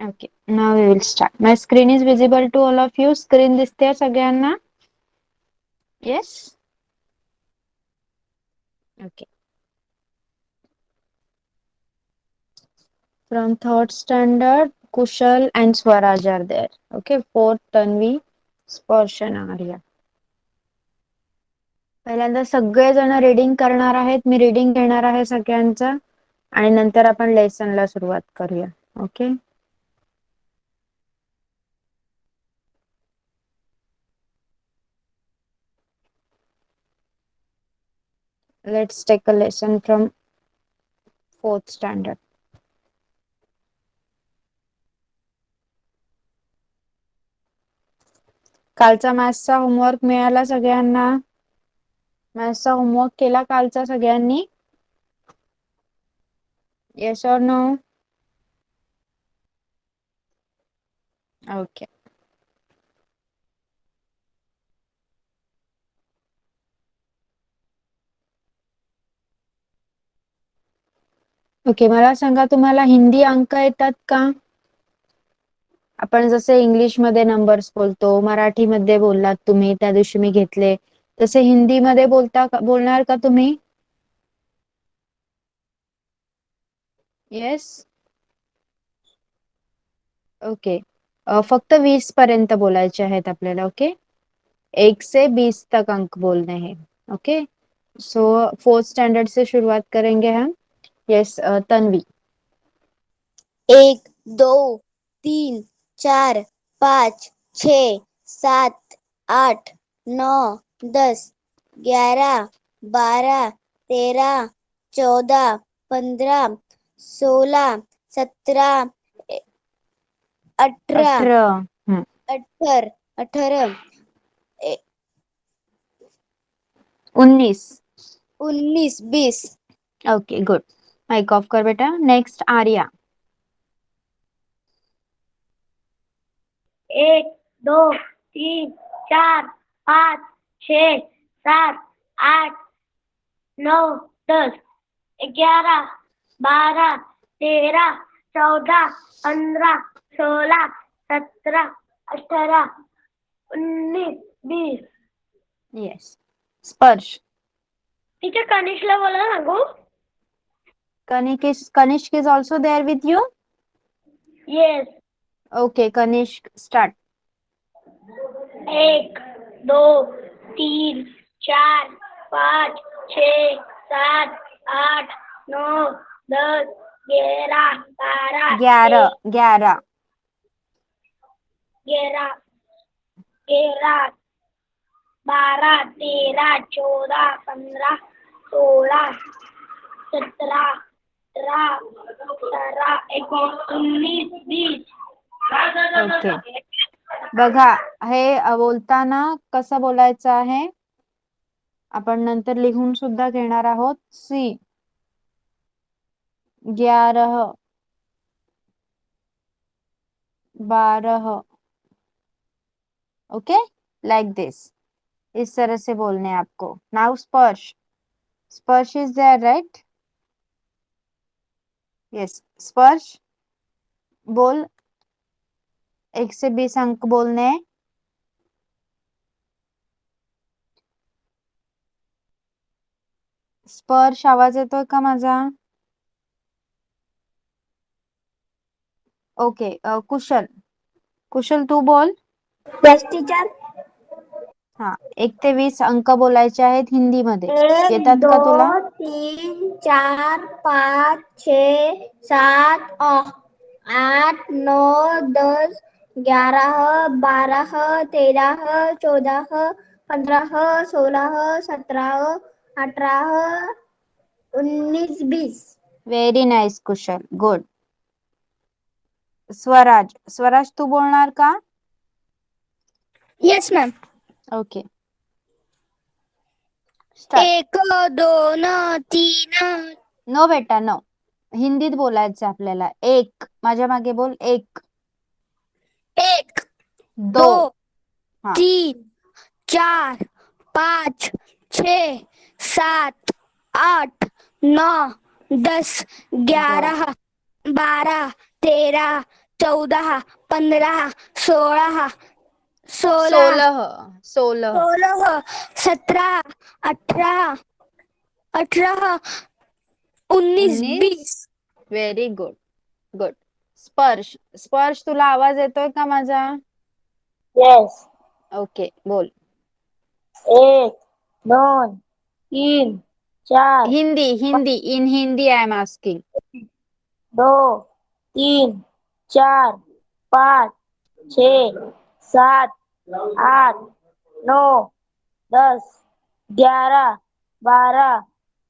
Okay, now we will start. My screen is visible to all of you. Screen दिसते सगळ्यांना? Yes? Okay. From third standard, Kushal and Swaraj are there. Okay, fourth Tanvi, Sparsh and Arya. पहिल्यांदा सगळेजण reading करणार आहेत. मी reading घेणार आहे सगळ्यांचं आणि नंतर आपण लेसनला सुरुवात करूया. Okay. Let's take a lesson from fourth standard. कालचा मॅथ्सचा होमवर्क मिळाला सगळ्यांना? मॅथ्सचा होमवर्क केला कालचा सगळ्यांनी? येस और नो? ओके. ओके, मला सांगा तुम्हाला हिंदी अंक येतात का? आपण जसे इंग्लिश मध्ये नंबर्स बोलतो, मराठीमध्ये बोललात तुम्ही, त्या दिवशी मी घेतले, तसे हिंदी मध्ये बोलणार का तुम्ही? येस. ओके. फक्त 20 पर्यंत बोलायचे आहेत आपल्याला. ओके, 1 से 20 तक अंक बोलने हैं. ओके, सो फोर्थ स्टैंडर्ड से शुरुआत करेंगे हम. Yes, Tanvi. 1 2 3 4 5 6 7 8 9 10 11 12 13 14 15 16 17 18 18 18 19 19 20. Okay, good. Mic off कर बेटा. नेक्स्ट आर्या. 1 2 3 4 5 6 7 8 9 10 11 12 13 14 15 16 17 18 19 20. यस. स्पर्श. टीचर कनिष्कला बोला सांगू. Kanishk is also there with you? Yes. Okay, Kanishk, start. 1 2 3 4 5 6 7 8 9 10 11 12 11 11 11 12 13 14 15 16 17 18 19 20. Okay. बघा, हे बोलताना कसं बोलायचं आहे आपण नंतर लिहून सुद्धा घेणार आहोत. सी 11 12. ओके, लाइक दिस, इस तरह से बोलने आपको. नाउ स्पर्श. स्पर्श इज देयर, राइट? यस, स्पर्श बोल. 1 से 20 अंक बोलने. स्पर्श, आवाज येतोय का माझा? ओके. कुशल. कुशल तू बोल. Yes teacher. हा, 1 ते 20 अंक बोलायचे आहेत हिंदी मध्ये. 1 येतात 2 का तुला? 3 4 5 6 7 8 9 10 11 12 13 14 15 16 17 18 19 20. Very nice Kushal, good. Swaraj. Swaraj तू बोलणार का? Yes ma'am. Okay, start. 1 2 3. No बेटा, नो. हिंदीत बोलायचं आपल्याला. 1, माझ्या मागे बोल. 1 1 2 2 हा 3 4 5 6 7 8 9 10 11 12 13 14, 15, 16, 16, 16 16, 17, 18, 18, 19, 19. 20. Very good. गुड. स्पर्श. स्पर्श, तुला आवाज येतोय का माझा? Yes. ओके, बोल. 1, 2, 3, 4, Hindi, Hindi. In Hindi I am asking. 2, 3, 4, 5, 6, 7, 8, 9, 10, 11, 12,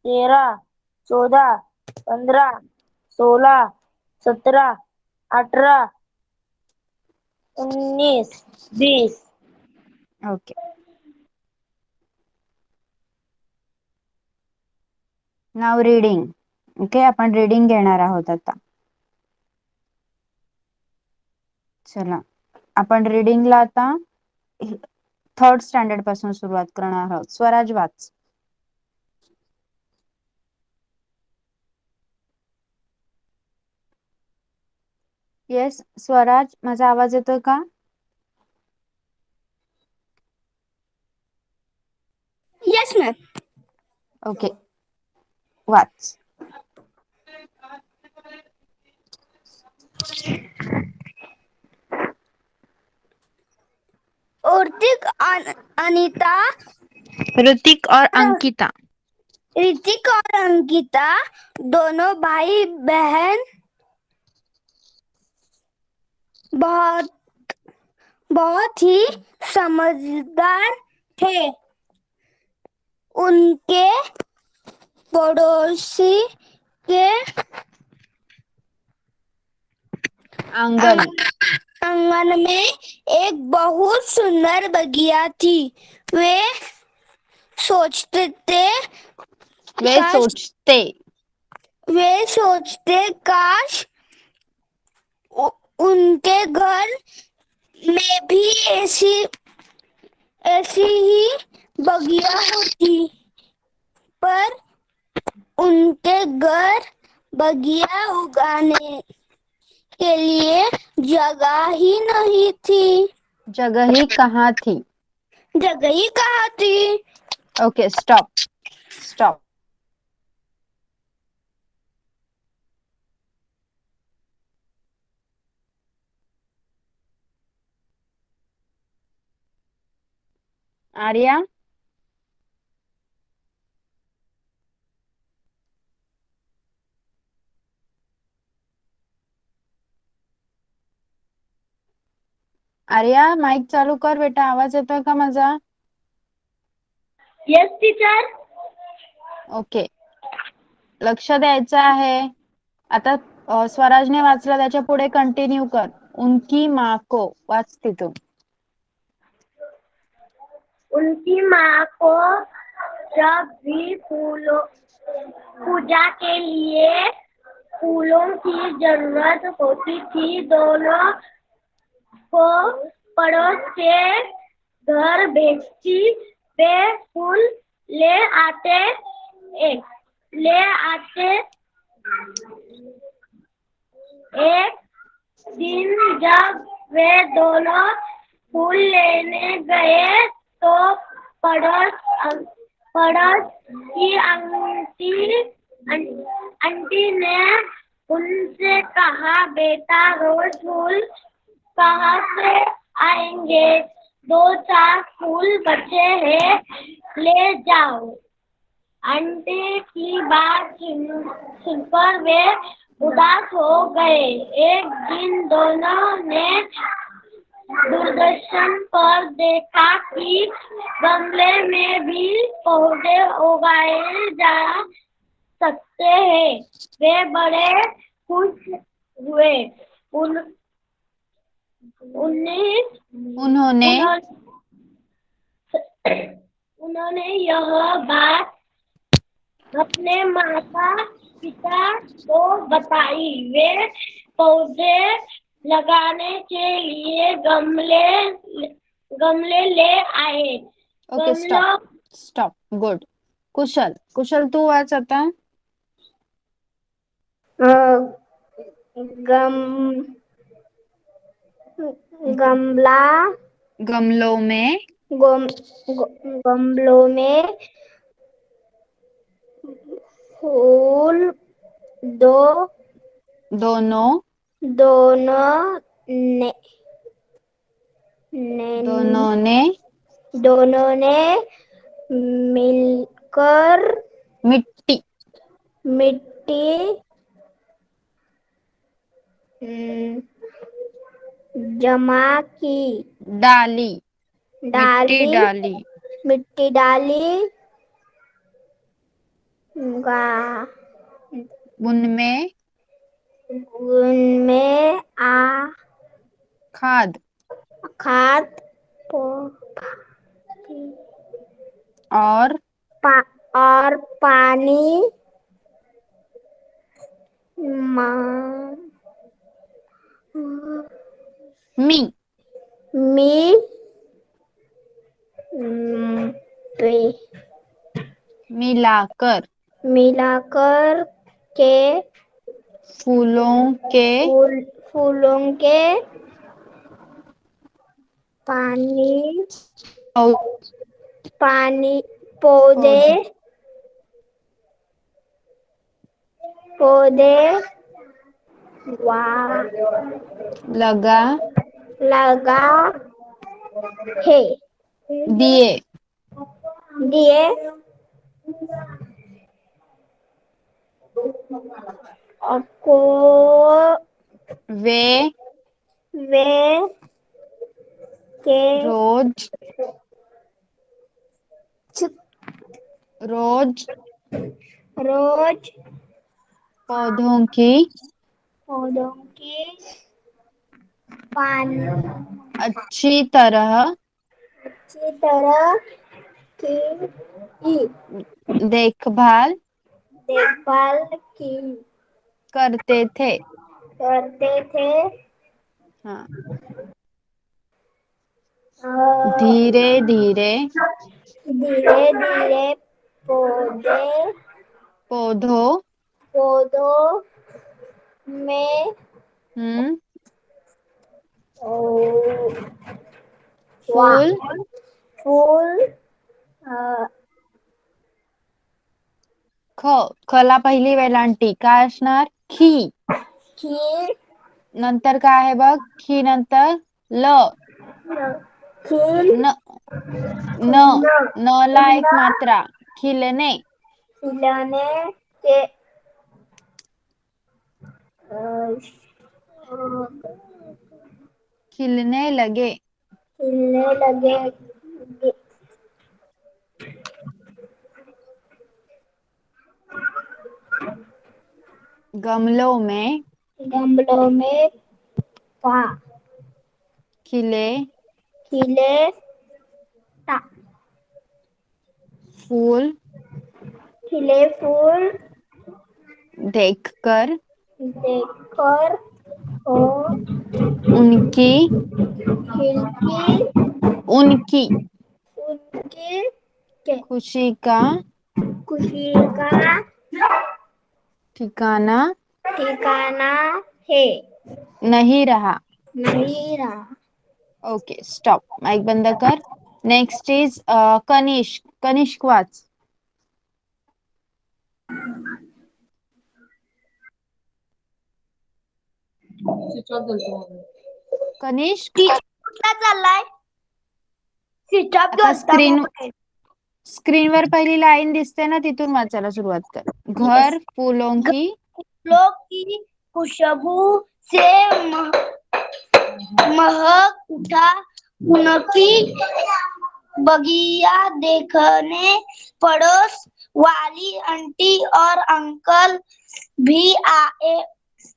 13, 14, 15, 16, 17, 18, 19, 20. Okay. Now reading. Okay, आपण रीडिंग घेणार आहोत आता. चला, आपण रीडिंगला आता 3rd स्टँडर्ड पासून सुरुवात करणार आहोत. स्वराज, वाच. येस स्वराज, माझा आवाज येतोय का? Yes, ma'am. ओके, वाच. ऋतिक, अनीता, ऋतिक और अंकिता. ऋतिक और अंकिता दोनों भाई बहन बहुत बहुत ही समझदार थे। उनके पड़ोसी के आंगन. आंगन में एक बहुत सुंदर बगिया थी। वे सोचते वे काश सोचते. वे सोचते काश उनके घर में भी ऐसी ऐसी ही बगिया होती, पर उनके घर बगिया उगाने के लिए जगह ही नहीं थी। जगह ही कहाँ थी? जगह ही कहाँ थी? Okay, stop. Stop. Arya, Arya mic चालू कर बेटा. आवाज येतोय का माझा? Yes, teacher. ओके, लक्ष द्यायचं आहे. आता स्वराजने वाचला, त्याच्या पुढे कंटिन्यू कर. उनकी माँ को, वाच तिथून. उनकी माँ को जब भी फूलों पूजा के लिए फूलों की जरूरत होती थी, दोनों को पड़ोस के घर भेजती। वे फूल ले आते। एक दिन जब वे दोनों फूल लेने गए तो पड़ोस की आंटी ने उनसे कहा, बेटा रोज फूल कहाँ से आएंगे? 2-4 फूल बचे हैं, ले जाओ। आंटी की बात सुनकर वे उदास हो गए। एक दिन दोनों ने दूरदर्शन पर देखा कि गमले में भी पौधे उगाए जा सकते हैं। वे बड़े खुश हुए। उन्होंने यह बात अपने माता पिता को बताई। वे पौधे लगाने के लिए गमले ले आए। Okay, stop. स्टॉप. गुड. कुशल, कुशल तू वाच आता. गमला गमलों में गमलों में फूल दो दोनों दोनों ने ने दोनों ने मिलकर मिट्टी मिट्टी जमा की डाली मिट्टी डाली मिट्टी डाली उनमें उनमें खाद खाद और और पानी मी मी मिलाकर मिलाकर के फूलों के फूलों के पानी पौधे लगा है दिए को वे के रोज पौधों की पानी अच्छी तरह की देखभाल की करते थे हाँ धीरे धीरे पौधों में फूल खला पहिली वेलांटी काय असणार खी नंतर काय आहे बघ खी नंतर ल न न ला एक मात्रा खिलने के खिलने लगे गमलों में खिले फूल देखकर उनकी उनकी खुशी का ठिकाना है नहीं रहा नहीं रहा ओके स्टॉप माइक बंद कर नेक्स्ट इज कनिष्क वाच कनिष्क कुठला चाललाय आता स्क्रीनवर पहिली लाईन दिसते ना तिथून वाचायला सुरुवात कर घर फूलों की खुशबू से महक उठा उनकी बगिया देखने पड़ोस वाली आंटी और अंकल भी आए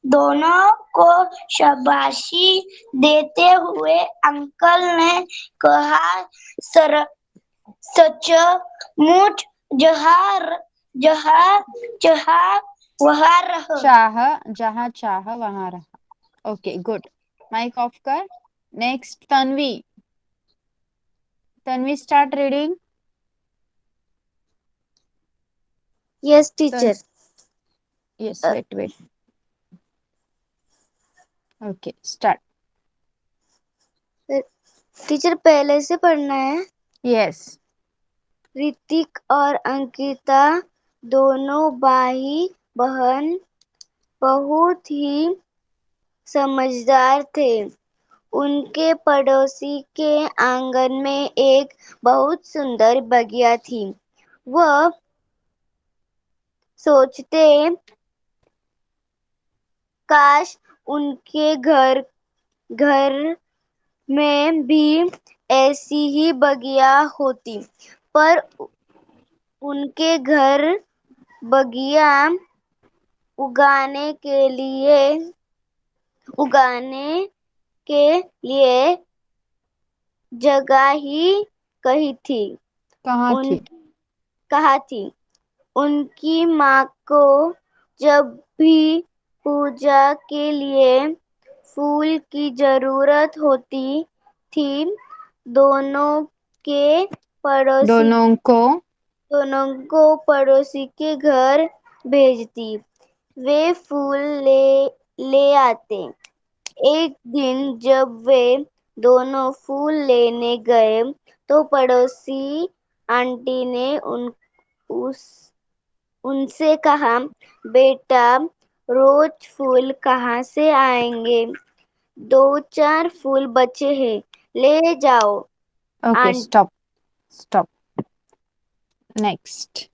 दोनों को शाबाशी देते हुए अंकल ने कहा सचमुच जहाँ चाह वहां रहा ओके गुड माइक ऑफ कर next Tanvi start reading yes teacher yes wait okay start teacher पहले से पढ़ना है। यस। ऋतिक और अंकिता दोनों भाई बहन बहुत ही समझदार थे। उनके पड़ोसी के आंगन में एक बहुत सुंदर बगिया थी। वह सोचते काश उनके घर घर में भी ऐसी ही बगिया होती, पर उनके घर बगिया उगाने के लिए उगाने के लिए जगह ही कही थी कहाँ उन थी? कहा थी। उनकी माँ को जब भी पूजा के लिए फूल की जरूरत होती थी, दोनों के पड़ोसी दोनों को दोनों को पड़ोसी के घर भेजती। वे फूल ले आते। एक दिन जब वे दोनों फूल लेने गए तो पड़ोसी आंटी ने उस उनसे कहा, बेटा रोज फूल कहाँ से आएंगे? 2-4 फूल बचे हैं, ले जाओ। Okay, aunty stop stop. Next,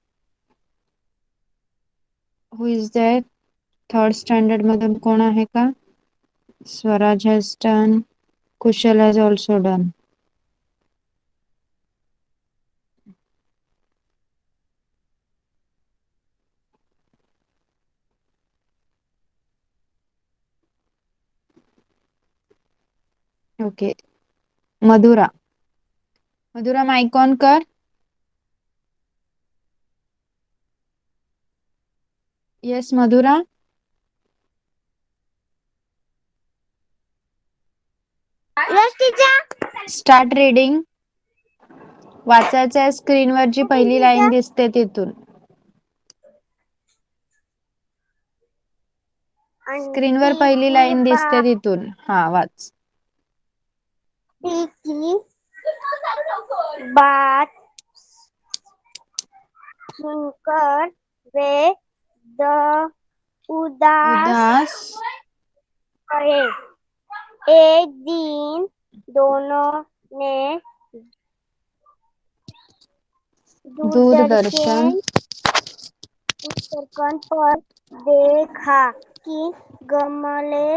who is there? Third standard मधून कोण आहे का? Swaraj has done. Kushal has also done. Okay, Madhura. Madhura mic on कर. Yes Madhura. Yes teacher. Start reading. वाचायचं स्क्रीनवर जी पहिली लाईन दिसते तिथून. स्क्रीनवर पहिली लाईन दिसते तिथून. हा वाच. की बात सुनकर वे उदास उदास गए। एक दिन दोनों ने दूरदर्शन दूरदर्शन पर देखा कि गमले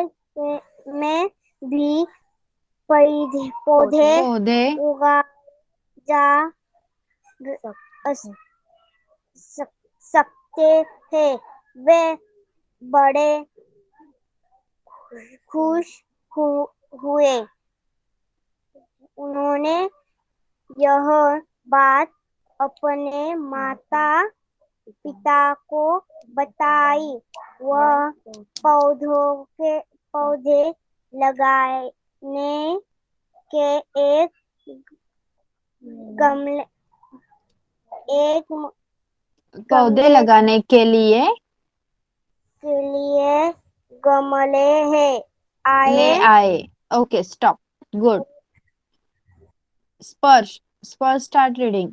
में भी पौधे पौधे उगा जा सकते थे। वे बड़े खुश हुए। उन्होंने यह बात अपने माता पिता को बताई। वह पौधे लगाने के गमले एक पौधे गमले लगाने के लिए गमले है ले आए। आए. Okay stop. गुड. स्पर्श. स्पर्श स्टार्ट रीडिंग.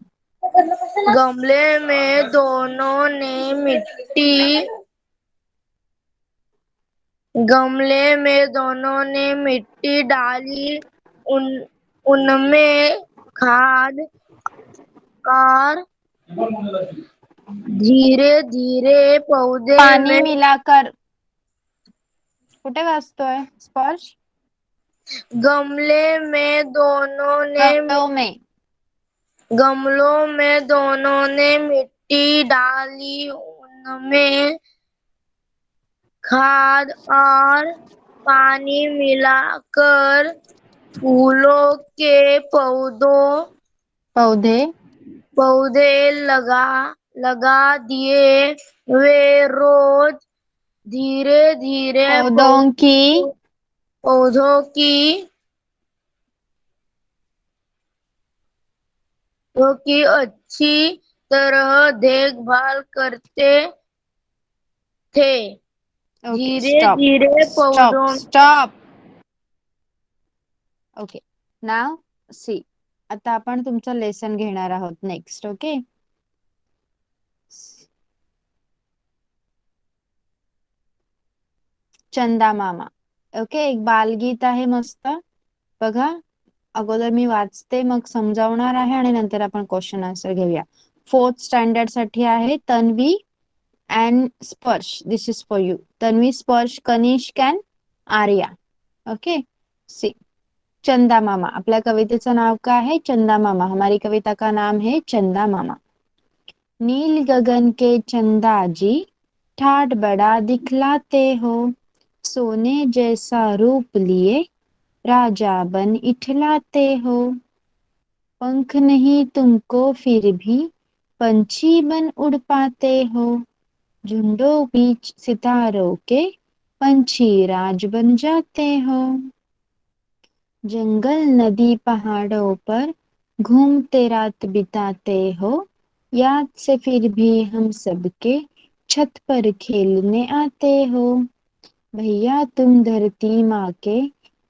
गमले में दोनों ने मिट्टी डाली। उन उनमें खाद और धीरे धीरे पौधे पानी में मिलाकर. कुठे वाचतोय स्पर्श? गमले में दोनों ने गमलों में. गमलों में दोनों ने मिट्टी डाली। उनमें खाद और पानी मिलाकर फूलों के पौधे पौधे लगा दिए। वे रोज धीरे धीरे पौधों की पौधों की अच्छी तरह देखभाल करते थे। ओके धीरे स्टॉप धीरे स्टॉप पौधों स्टॉप. Okay now see. आता आपण तुमचं लेसन घेणार आहोत नेक्स्ट. ओके. चंदा मामा. ओके. एक बालगीत आहे मस्त. बघा, अगोदर मी वाचते मग समजावणार आहे आणि नंतर आपण क्वेश्चन आन्सर घेऊया. 4th स्टँडर्ड साठी आहे. Tanvi and Sparsh, this is for you. Tanvi, Sparsh, Kanishk and Arya. Okay. See. चंदा मामा. आपल्या कवितेचं नाव काय आहे? चंदा मामा. हमारी कविता का नाम है चंदा मामा. नील गगन के चंदा जी, ठाठ बड़ा दिखलाते हो, सोने जैसा रूप लिए राजा बन इठलाते हो, पंख नहीं तुमको फिर भी पंछी बन उड़ पाते हो, झुंडों बीच सितारों के पंछी राज बन जाते हो, जंगल नदी पहाड़ों पर घूमते रात बिताते हो, याद से फिर भी हम सबके छत पर खेलने आते हो, भैया तुम धरती माँ के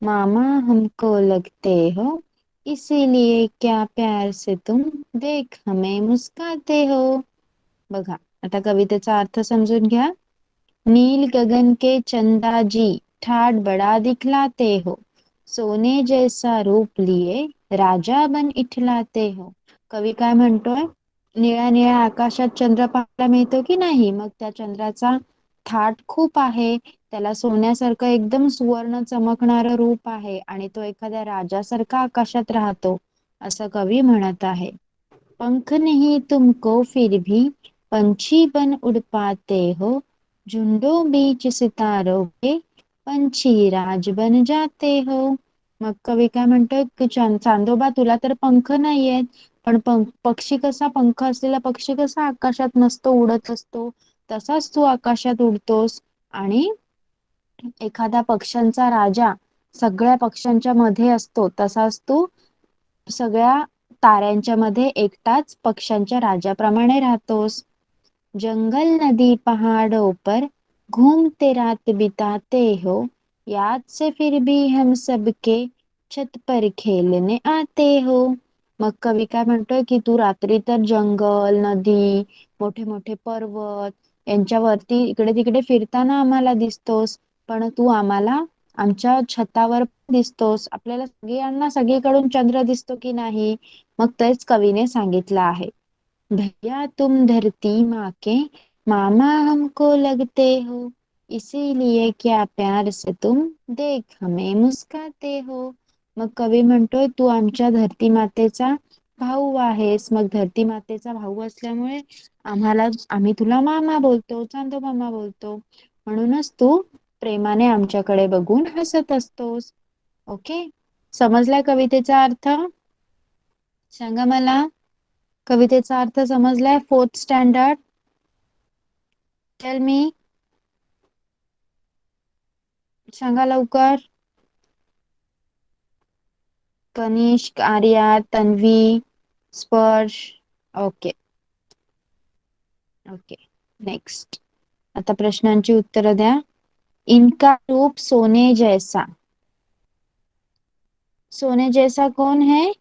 मामा हमको लगते हो, इसीलिए क्या प्यार से तुम देख हमें मुस्काते हो. बघा, आता कवितेचा अर्थ समजून घ्या. नील गगन के चंदा जी, ठाठ बड़ा दिखलाते हो, सोने जैसा रूप लिए राजा बन इठलाते हो. कवी काय म्हणतोय? निळ्या निळ्या आकाशात चंद्र पाहायला मिळतो की नाही? मग त्या चंद्राचा थाट खूप आहे, त्याला सोन्यासारखं एकदम सुवर्ण चमकणारं रूप आहे आणि तो एखाद्या राजासारखा आकाशात राहतो, असं कवी म्हणत आहे. पंख नहीं तुमको फिर भी पंछी बन उड़ पाते हो, झुंडों बीच सितारों के पंछी राज बन जाते हो. मग कवी काय म्हणतोय की चांदोबा, तुला तर पंख नाहीयेत, पण पक्षी कसा, पंख असलेला पक्षी कसा आकाशात मस्त उडत असतो, तसाच तू आकाशात उडतोस आणि एखाद्या पक्ष्यांचा राजा सगळ्या पक्ष्यांच्या मध्ये असतो, तसाच तू सगळ्या ताऱ्यांच्या मध्ये एकटाच पक्ष्यांच्या राजाप्रमाणे राहतोस. जंगल नदी पहाड़ों पर घूमते रात बिताते हो, याद से फिर भी हम सबके छत पर खेलने आते हो. मग कवी काय म्हणतोय की तू रात्री तर जंगल, नदी, मोठे मोठे पर्वत यांच्यावरती इकडे तिकडे फिरताना आम्हाला दिसतोस, पण तू आम्हाला आमच्या छतावर दिसतोस. आपल्याला सगळ्यांना सगळीकडून चंद्र दिसतो की नाही? मग तेच कवीने सांगितलं आहे. भैया तुम धरती माँ के मामा हमको लगते हो, इसीलिए क्या प्यार से तुम देख हमें मुस्काते हो. मग कवी म्हणतोय तू आमच्या धरती मातेचा भाऊ आहेस, मग धरती मातेचा भाऊ असल्यामुळे आम्ही तुला मामा बोलतो, चांदो मामा बोलतो, म्हणूनच तू प्रेमाने आमच्याकडे बघून हसत असतोस. ओके. समजलाय कवितेचा अर्थ? सांगा मला. कवितेचा अर्थ समजलाय? 4th standard. Tell me. सांगा लवकर. कनिष्क, आर्या, तन्वी, स्पर्श. ओके. ओके. नेक्स्ट. आता प्रश्नांची उत्तरं द्या. इनका रूप सोने जैसा. सोने जैसा कौन है?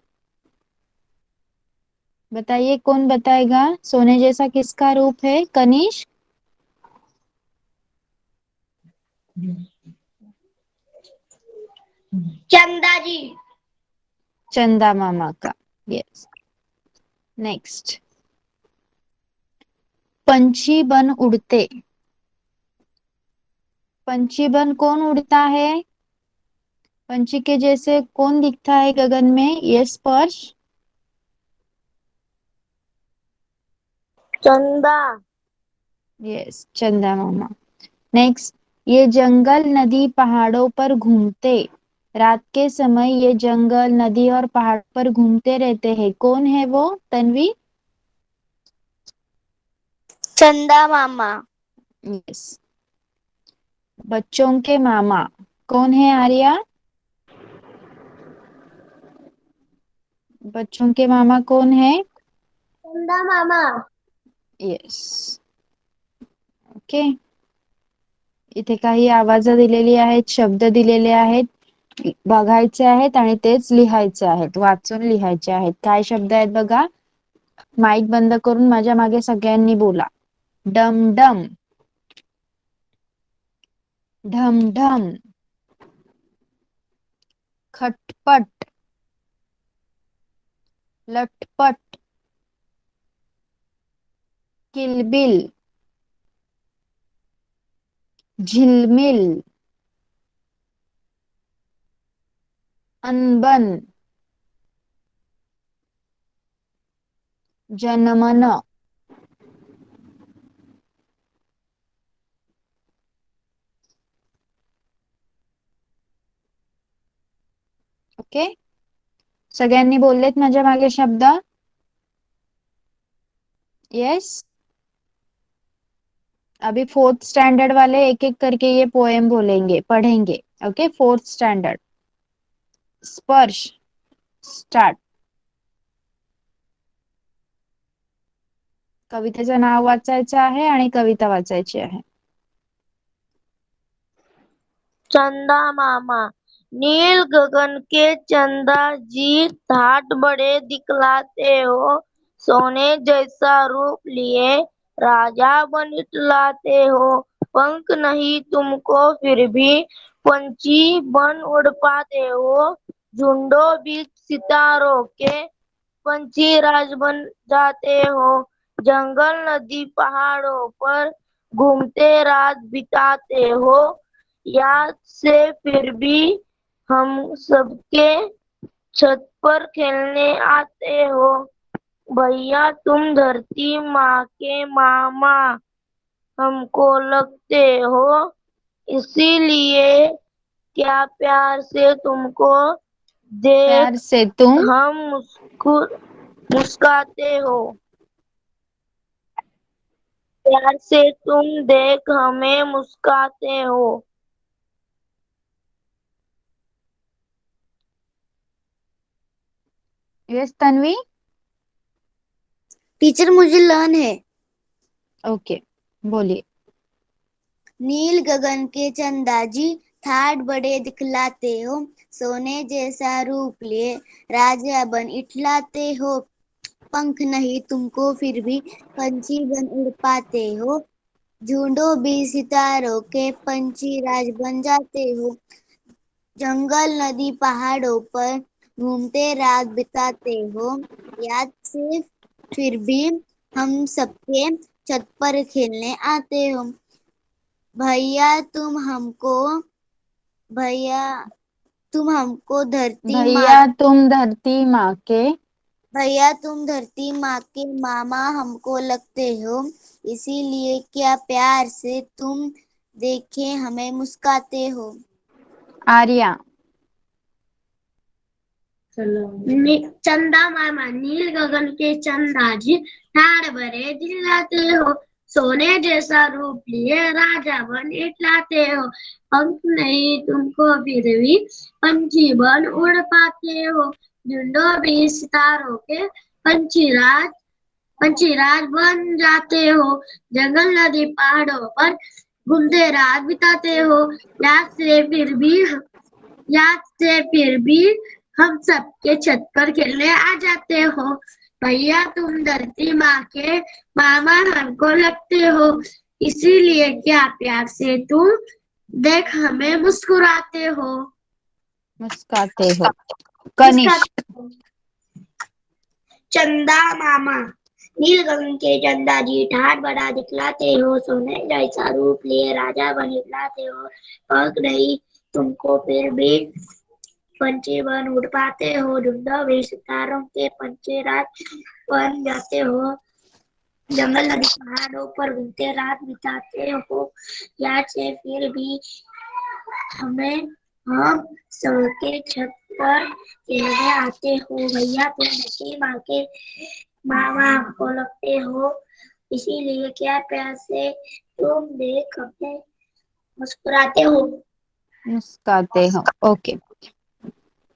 बताइए, कौन बताएगा? सोने जैसा किसका रूप है? कनिष्क. चंदा जी. चंदा मामा का. यस. नेक्स्ट. पंछी बन उड़ते. पंछी बन कौन उड़ता है? पंछी के जैसे कौन दिखता है गगन में? ये स्पर्श. चंदा. यस, चंदा मामा. नेक्स्ट. ये जंगल नदी पहाड़ों पर घूमते. रात के समय ये जंगल, नदी और पहाड़ पर घूमते रहते हैं, कौन है वो? तन्वी. चंदा मामा. यस. बच्चों के मामा कौन है? आर्या. बच्चों के मामा कौन है? चंदा मामा. यस. ओके. इथे काही आवाज दिलेली आहेत, शब्द दिलेले आहेत. बघायचे आहेत आणि तेच लिहायचे आहेत, वाचून लिहायचे आहेत. काय शब्द आहेत बघा. माईक बंद करून माझ्या मागे सगळ्यांनी बोला. डमडम, ढमढम, खटपट, लटपट, किलबिल, झिलमिल, अनबन, जनमन. ओके, सगळ्यांनी बोललेत माझ्या मागे शब्द. यस. अभी फोर्थ स्टैंडर्ड वाले एक एक करके ये पोएम बोलेंगे, पढ़ेंगे. Okay, fourth standard. स्पर्श, स्टार्ट. कवितेचं नाव वाचायचं आहे आणि कविता वाचायची आहे. चंदा मामा. नील गगन के चंदा जी ठाट बड़े दिखलाते हो, सोने जैसा रूप लिए राजा बन इतलाते हो, पंख नहीं तुमको फिर भी पंछी बन उड़ पाते हो, झुंडों बीच सितारों के पंछी राज बन जाते हो, जंगल नदी पहाड़ों पर घूमते रात बिताते हो, याद से फिर भी हम सबके छत पर खेलने आते हो, भैया तुम धरती माँ के मामा हमको लगते हो, इसीलिए क्या प्यार से तुमको प्यार देख से तुम हम मुस्काते हो, प्यार से तुम देख हमें मुस्काते हो. यस तन्वी. टीचर मुझे लर्न है. ओके, बोलिए. नील गगन के चंदा जी ठाठ बड़े दिखलाते हो, सोने जैसा रूप लिए राजा बन इठलाते हो, पंख नहीं तुमको फिर भी पंछी बन उड़ पाते हो, झुंडों भी सितारों के पंछी राज बन जाते हो, जंगल नदी पहाड़ों पर घूमते रात बिताते हो, याद से फिर भी हम सबके छत पर खेलने आते हो, भैया तुम हमको भैया तुम हमको धरती माँ भैया तुम धरती माँ के भैया तुम धरती माँ के मामा हमको लगते हो, इसीलिए क्या प्यार से तुम देखे हमें मुस्काते हो. आर्या. चंदा मामा. नील गगन के चंदा जी ठाड़ बड़े दिखलाते हो, सोने जैसा रूप लिए राजा बन इठलाते हो, पंख नहीं तुमको फिर भी पंछी बन उड़ पाते हो, झुंडों भी सितारों के पंछी राज बन जाते हो, जंगल नदी पहाड़ों पर घूमते रात बिताते हो, याद से फिर भी हम सबके छत पर खेलने आ जाते हो, भैया तुम धरती माँ के मामा हमको लगते हो, इसीलिए क्या प्यार से तुम देख हमें मुस्कुराते हो. मुस्काते हो. कनिष्क. चंदा मामा. नील गगन के चंदा जी ठाट बड़ा दिखलाते हो, सोने जैसा रूप लिए राजा बन निकलाते हो, पंख नहीं तुमको फिर भी पंछी बन उड़ पाते हो, झुंडों भी सितारों के पंछी रात बन जाते हो, जंगल नदी पहाड़ों पर घूमते रात बिताते हो, याद से फिर भी हमें हम सबके छत पर खेलने आते हो, भैया तुम धरती माँ के मामा हमको लगते हो, इसीलिए क्या प्यार से तुम देख हमें मुस्कुराते हो. मुस्काते हो. ओके,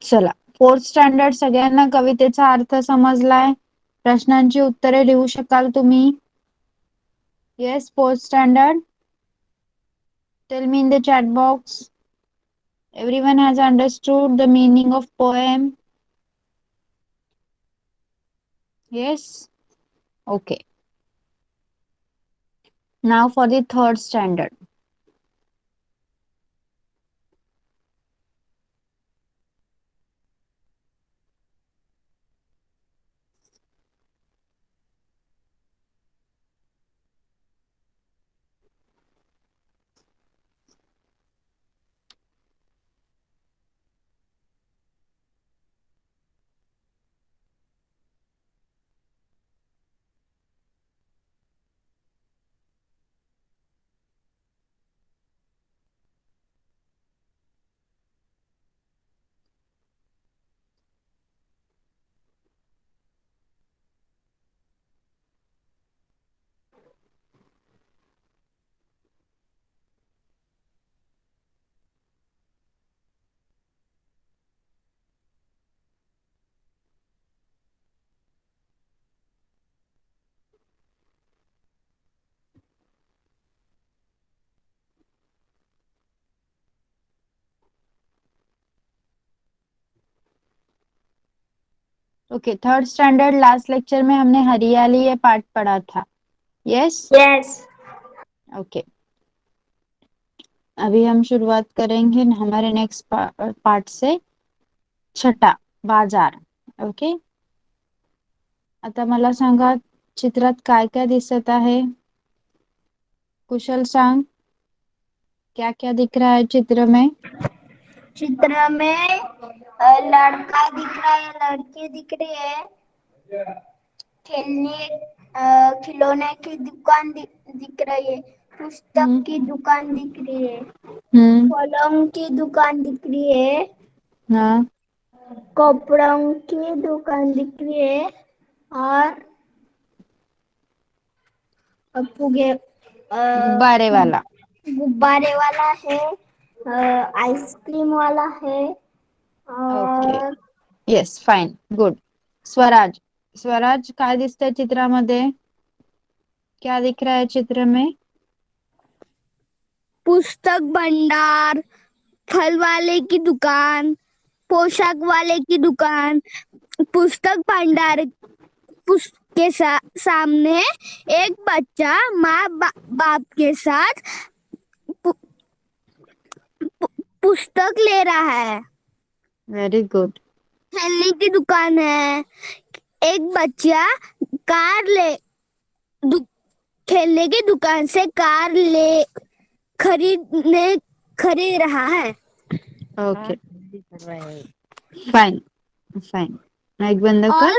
चला. फोर्थ स्टँडर्ड सगळ्यांना कवितेचा अर्थ समजलाय. प्रश्नांची उत्तरे लिहू शकाल तुम्ही. Yes, fourth standard. Tell me in the chat box. Everyone has understood the meaning of poem? Yes? Okay. Now for the third standard. Okay, third standard last lecture में हमने हरियाली ये पार्ट पढ़ा था. यस? यस. ओके. अभी हम शुरुआत करेंगे हमारे नेक्स्ट पार्ट से. छठा, बाजार. ओके. आता मला सांगा, चित्रात काय काय दिसत आहे? कुशल सांग, क्या क्या दिख रहा है चित्र में? चित्र में लड़का दिख रहा है, लड़के दिख रही है, खेलने खिलौने की दुकान दिख रही है, पुस्तक की दुकान दिख रही है, फलों की दुकान दिख रही है, हाँ. कपड़ों की दुकान दिख रही है, और फुगे गुब्बारे वाला. गुब्बारे वाला है, आइसक्रीम वाला है, ओके. और yes, fine, good. Swaraj. Swaraj, काय दिसतंय चित्रामध्ये? क्या दिख रहा है चित्र में? पुस्तक भंडार, फल वाले की दुकान, पोशाक वाले की दुकान, पुस्तक भंडार के सामने एक बच्चा बाप के साथ पु, पुस्तक ले रहा है. Very good. खेलने की दुकान है, एक बच्चा कार ले दु, खेलने की दुकान से कार ले खरीद रहा है. Okay, fine. फाइन. माइक बंद कर. और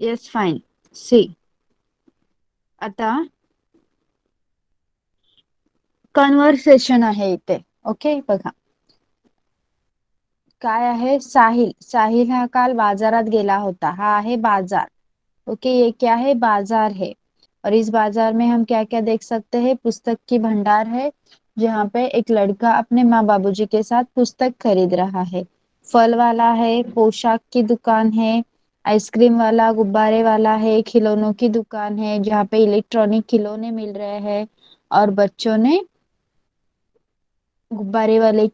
येस, फाइन. सी, आता कन्व्हर्सेशन आहे इथे. ओके, बघा काय आहे. साहिल. साहिल हा काल बाजारात गेला होता. हा आहे बाजार. ओके, ये क्या है? बाजार है. और इस बाजार में हम क्या क्या देख सकते हैं? पुस्तक की भंडार है, जहाँ पे एक लड़का अपने माँ बाबूजी के साथ पुस्तक खरीद रहा है. फल वाला है, पोशाक की दुकान है, आइसक्रीम वाला, गुब्बारे वाला है, खिलौनों की दुकान है जहाँ पे इलेक्ट्रॉनिक खिलौने मिल रहे हैं. और बच्चों ने गुब्बारे वाले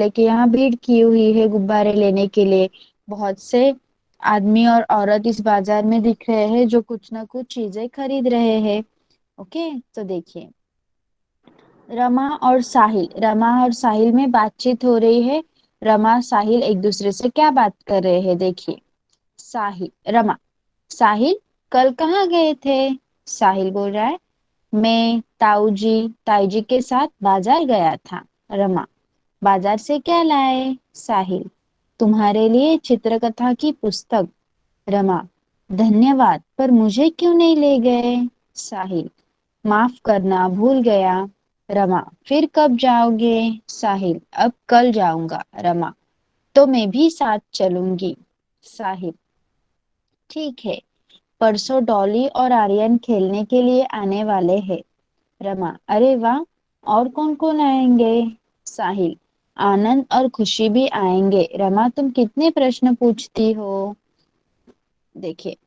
के यहाँ भीड़ की हुई है गुब्बारे लेने के लिए. बहुत से आदमी और औरत इस बाजार में दिख रहे हैं जो कुछ ना कुछ चीजें खरीद रहे हैं. ओके, तो देखिए, रमा और साहिल. रमा और साहिल में बातचीत हो रही है. रमा साहिल एक दूसरे से क्या बात कर रहे हैं? देखिए. साहिल. रमा. साहिल, कल कहाँ गए थे? साहिल बोल रहा है, मैं ताऊजी के साथ बाजार गया था. रमा. बाजार से क्या लाए? साहिल, तुम्हारे लिए चित्रकथा की पुस्तक. रमा. धन्यवाद, पर मुझे क्यों नहीं ले गए? साहिल, माफ करना, भूल गया. रमा. फिर कब जाओगे? साहिल, अब कल जाऊंगा. रमा. तो मैं भी साथ चलूंगी. साहिल, ठीक है. परसों डॉली और आर्यन खेलने के लिए आने वाले हैं. रमा. अरे वाह, और कौन कौन आएंगे? साहिल, आनंद और खुशी भी आएंगे. रमा, तुम कितने प्रश्न पूछती हो? देखिए,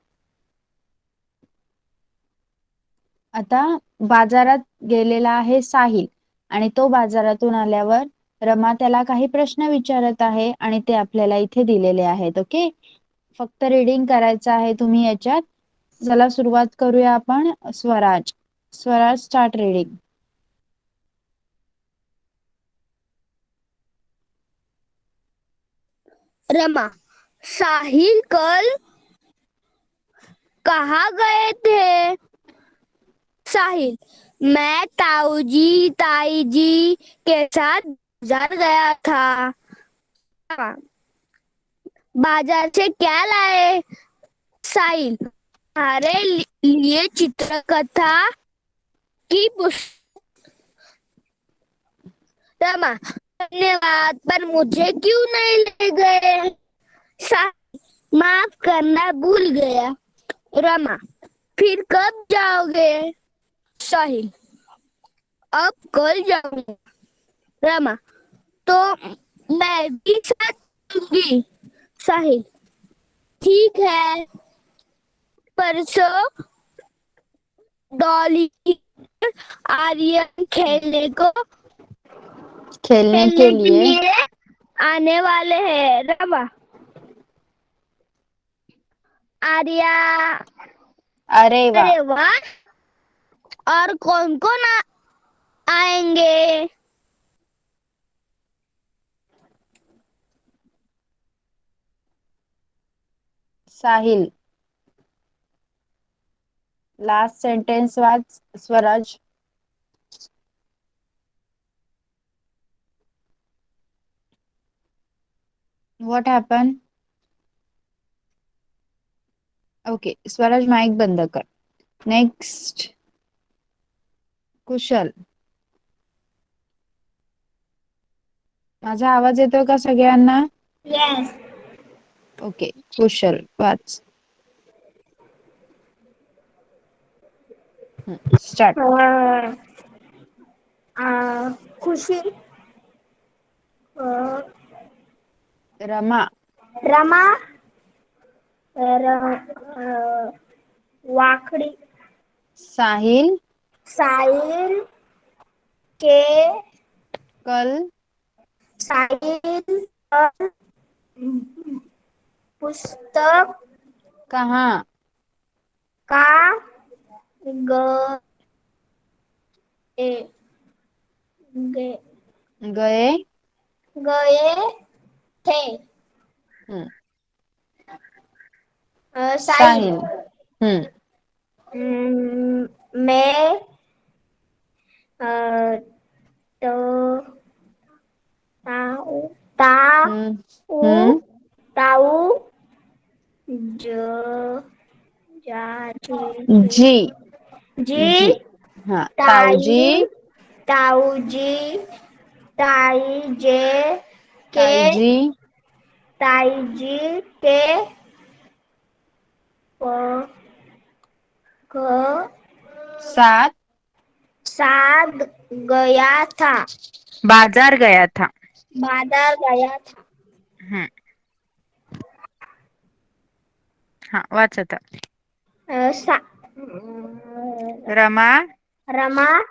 आता बाजारात गेलेला आहे साहिल आणि तो बाजारातून आल्यावर रमा त्याला काही प्रश्न विचारत आहे आणि ते आपल्याला इथे दिलेले आहेत. ओके, फक्त रीडिंग करायचं आहे तुम्ही याच्यात. चला सुरुवात करूया आपण. Swaraj, Swaraj start reading. रमा, साहिल कल कहाँ गए थे? साहिल, मैं ताऊजी ताईजी के साथ बाजार गया था। रमा, बाजार से क्या लाए? साहिल, हमारे लिए चित्रकथा की पुस्तक। रमा, धन्यवाद, पर मुझे क्यों नहीं ले गए? साहिल, माफ करना, भूल गया। रमा, फिर कब जाओगे? साहिल, अब कल जाऊंगा। रमा, तो मैं भी साथ दूंगी। साहिल, ठीक है। परसों डॉली आर्यन खेलने खेलने के के लिए लिए आने वाले हैं। रमा, आर्या, अरे वाह, अरे वाह, और कौन कौन आएंगे? साहिल, लास्ट सेंटेन्स वाच Swaraj. What happen? Okay, Swaraj mic बंद कर. नेक्स्ट कुशल. माझा आवाज येतोय का सगळ्यांना? Yes. ओके, कुशल वाच. स्टार्ट. खुशी, रमा, रमा, वाकडी, साहिल साहिल के कल साहिल पर पुस्तक कहाँ का गए गए गए गए थे। हम्म, साहिल, साहिल. मैं तो ताऊ हम्म, ताऊ हम्म. ताऊ जो जाती जी जी. जी हाँ, ताऊजी ताई ताऊ जी ताई जे के ताईजी ताई जी के प- क- साथ साथ गया था। बाजार गया था. बाजार गया था। हम्म. हाँ, वाच आता. रमा रमा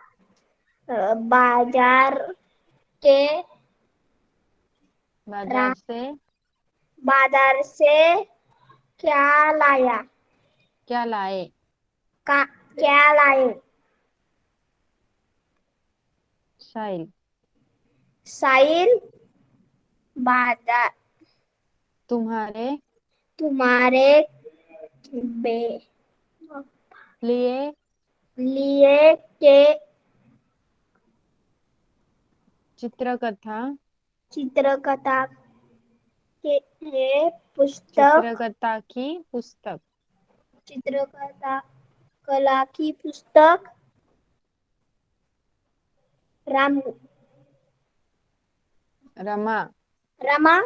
बाजार के बाजार से बाजार से क्या लाया क्या लाए? क्या लाए? साहिल, साहिल बाजार तुम्हारे तुम्हारे बे लिए लिए के चित्रकथा चित्रकथा के पुस्तक चित्रकथा की पुस्तक चित्रकथा कला की पुस्तक रामू रमा रमा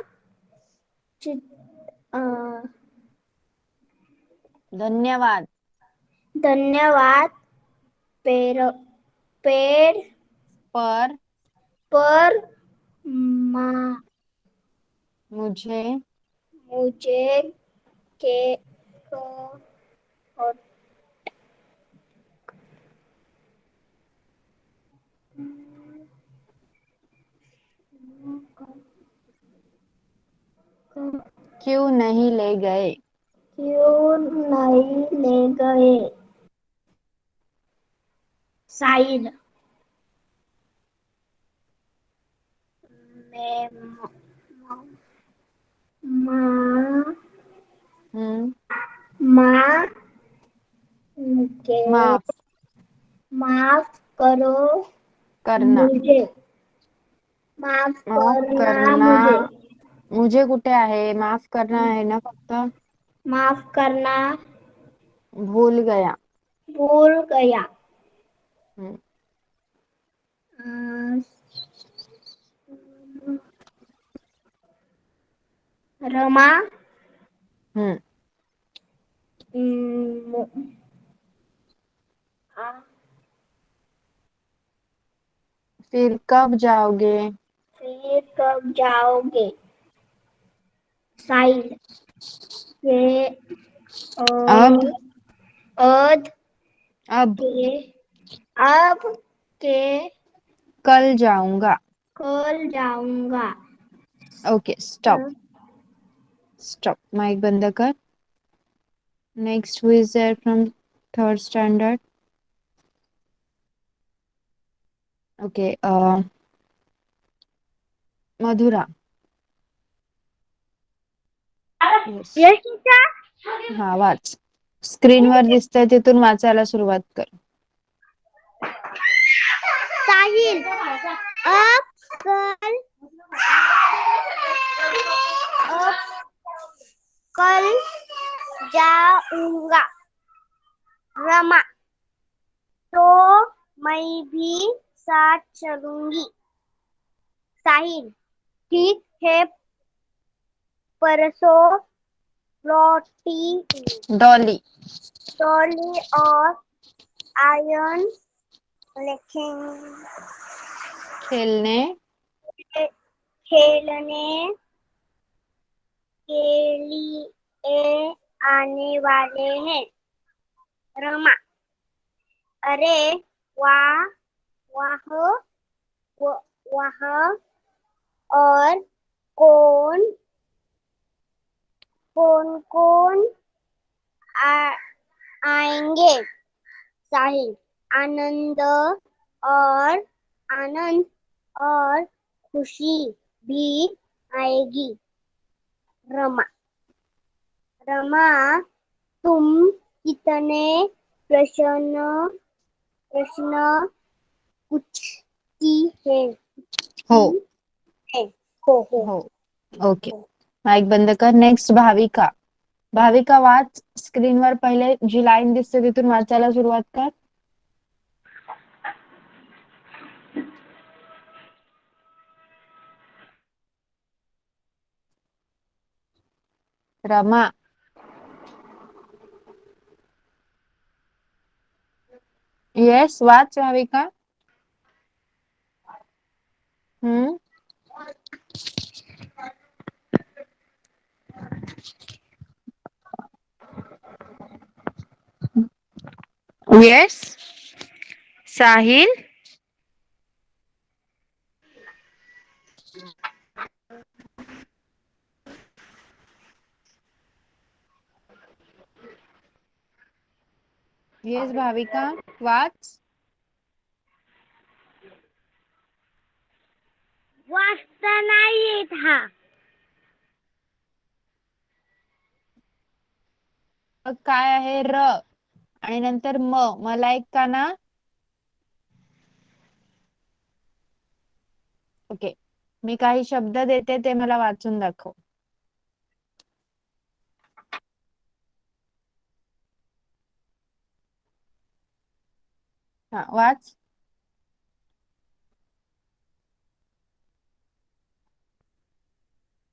धन्यवाद. धन्यवाद पेड़ पेड़ पर पर मुझे मुझे के और क्यों नहीं ले गए? क्यों नहीं ले गए? साहिल। मैं माँ हम्म। माँ के माफ माफ करो करना. मुझे। माफ माफ करना करना. मुझे। मुझे कुठे आहे? माफ करना आहे ना फक्त. माफ करना भूल गया. भूल गया। हम्म. अं, रमा हम्म. मु- आ- फिर कब जाओगे? फिर कब जाओगे? साहिल। ये अब अद अब के अब के कल जाऊंगा. कल जाऊंगा। Okay stop. स्टॉप. माइक बंद कर. Next who is there from third standard? Okay Madhura. Yes. Yes teacher. हा वाच. स्क्रीनवर दिसतंय तिथून वाचायला सुरुवात कर. साहिल अब कल अब कल जाऊंगा. रमा तो मैं भी साथ चलूंगी. साहिल ठीक है परसों रोटी डॉली. डॉली और आयन लिखेंगे खेलने खेलने के लिए आने वाले हैं. रमा अरे वाह वाह वाह और कौन कौन कौन आएंगे. साहिल आनंद और आनंद और खुशी भी आएगी. रमा रमा तुम कितने प्रश्न प्रश्न पूछती है. हो. है हो. हो. ओके. माइक बंद कर. नेक्स्ट भाविका. भाविका वाच. स्क्रीनवर पहिले जी लाईन दिसते तिथून वाचायला सुरुवात कर. रमा. येस वाच भाविका. हम्म. येस साहिल. येस भाविका वाच. वाचता नाही येत हा. मग काय आहे? र आणि नंतर मला एक का ना. ओके. मी काही शब्द देते ते मला वाचून दाखव. हा वाच.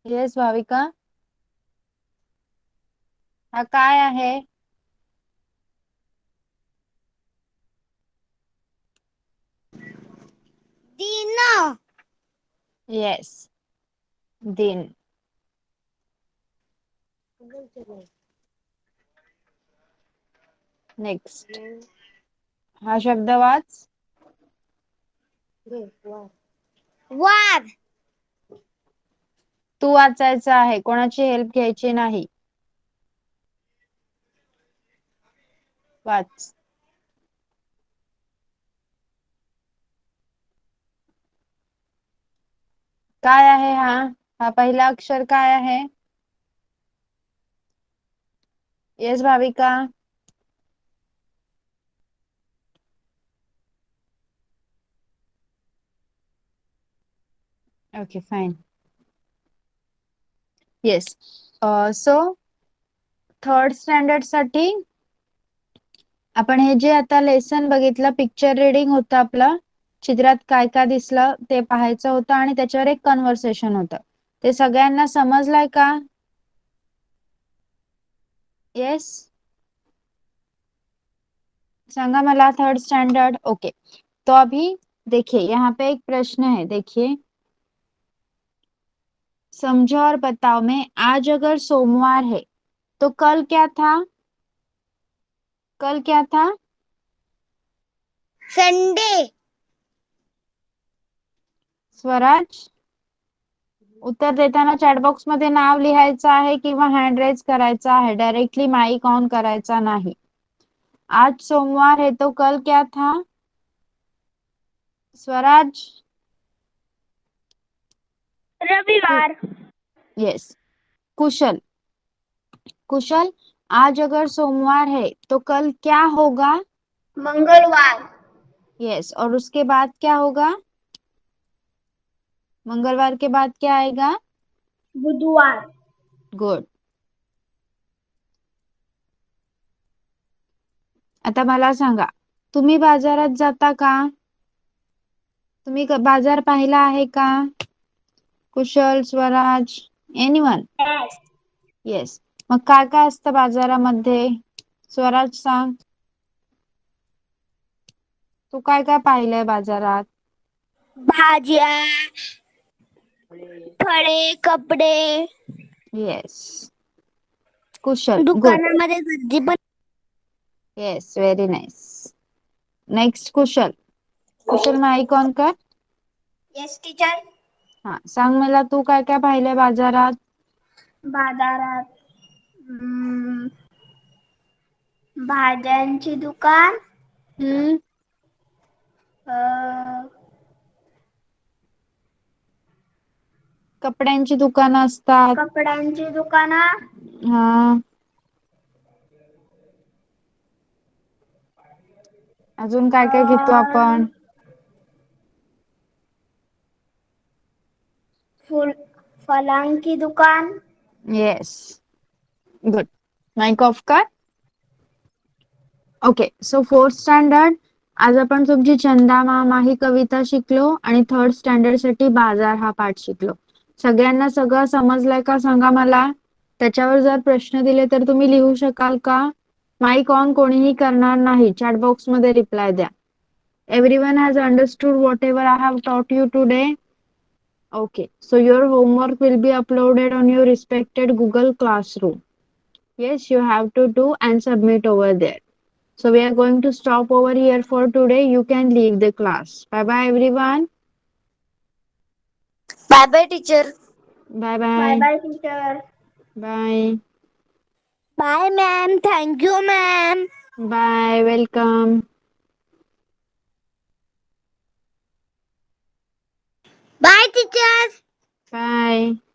येस भाविका. हा काय आहे? दिन येस दिन. नेक्स्ट. हा शब्द वाच. वार तू वाचायचं आहे, कोणाची हेल्प घ्यायची नाही. वाच. काय आहे हा पहिला अक्षर काय आहे? Yes Bhavika. Okay fine. Yes. So third standard साठी आपण हे जे आता लेसन बघितलं, पिक्चर रिडिंग होतं आपलं, चित्रात काय काय दिसलं ते पाहायचं होतं आणि त्याच्यावर एक कन्व्हर्सेशन होतं. ते सगळ्यांना समजलंय का? येस, सांगा मला. Third standard. ओके, तो अभी देखिए यहाँ पे एक प्रश्न है, देखिए. समझो और बताओ में आज अगर सोमवार है तो कल क्या था? कल क्या था? संडे. स्वराज, उत्तर देताना चॅट बॉक्स मध्ये नाव लिहायचं आहे किंवा हँड रेज करायचा आहे. डायरेक्टली माइक ऑन करायचा नाही. आज सोमवार है तो कल क्या था? स्वराज. रविवार. यस. कुशल, कुशल, आज अगर सोमवार है तो कल क्या होगा? मंगलवार. यस. और उसके बाद क्या होगा? मंगलवार के बाद क्या आएगा? बुधवार. गुड. आता मला सांगा, तुम्ही बाजारात जाता का? तुम्ही बाजार पाहिला आहे का? कुशल, स्वराज, एनीवन? Yes. येस. मग काय काय असतं बाजारामध्ये? स्वराज सांग, तू काय काय पाहिलंय बाजारात? भाज्या, फळे, कपडे. येस. कुशल, गुड. दुकानामध्ये गर्दी पण. Yes, very nice. Next Kushal. Kushal mic on कर. Yes teacher. हा, सांग मला, तू काय काय पाहिलंय बाजारात? बाजारात भाज्यांची दुकान, हम्म. कपड्यांची दुकानं असतात. कपड्यांची दुकानं, हा. अजून काय काय घेतो आपण? फलांची दुकान. Yes, good. माइक ऑफ कर. ओके, सो फोर्थ स्टँडर्ड, आज आपण तुमची चंदा मामा ही कविता शिकलो आणि थर्ड स्टँडर्ड साठी बाजार हा पाठ शिकलो. सगळ्यांना सगळं समजलंय का सांगा मला. त्याच्यावर जर प्रश्न दिले तर तुम्ही लिहू शकाल का? माइक ऑन कोणीही करणार नाही. चॅट बॉक्स मध्ये रिप्लाय द्या. Everyone has understood whatever I have taught you today? Okay, so your homework will be uploaded on your respected Google Classroom. Yes, you have to do and submit over there. So we are going to stop over here for today. You can leave the class. Bye bye everyone. Bye bye teacher. Bye bye bye. Bye teacher. Bye. Bye ma'am. Thank you ma'am. Bye. Welcome. Bye teacher. Bye.